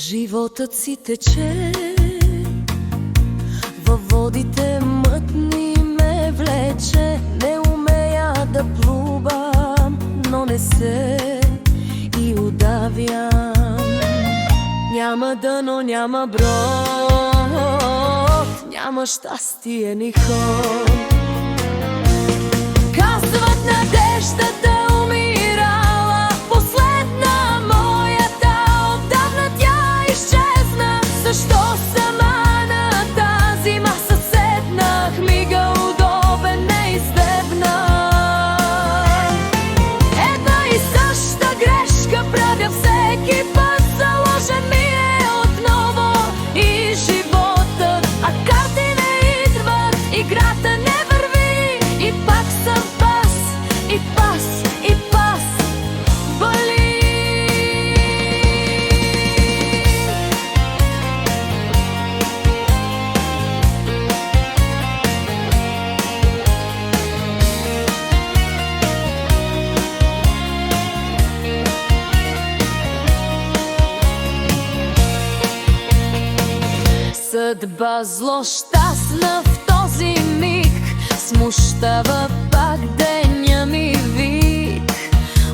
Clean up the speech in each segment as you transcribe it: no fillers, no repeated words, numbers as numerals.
Животът си тече, във водите мътни ме влече. Не умея да плувам, но не се и удавям. Няма дъно, няма брод, няма щастие ни ход. Казват, надеждата умирала, последна моята, отдавна тя изчезна. Защо сама на тази маса седнах, мига удобен не издебна. Една и съща грешка правя всеки път, заложен ми е отново и живота, а карти не идват, играта не върви и пак съм пас, и пас, и пас. Боли. Съдба злощастна в този миг смущава пак деня ми вик.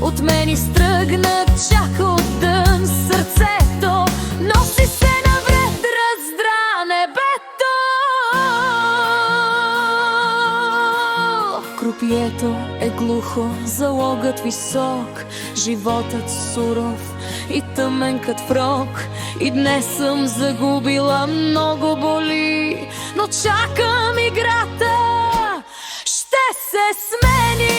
От мен изтръгна чак отдън сърцето, носи се навред, раздра небето. Крупието е глухо, залогът висок, животът суров и тъмен кът фрок. И днес съм загубила, много боли, но чакам играта, ще се смени.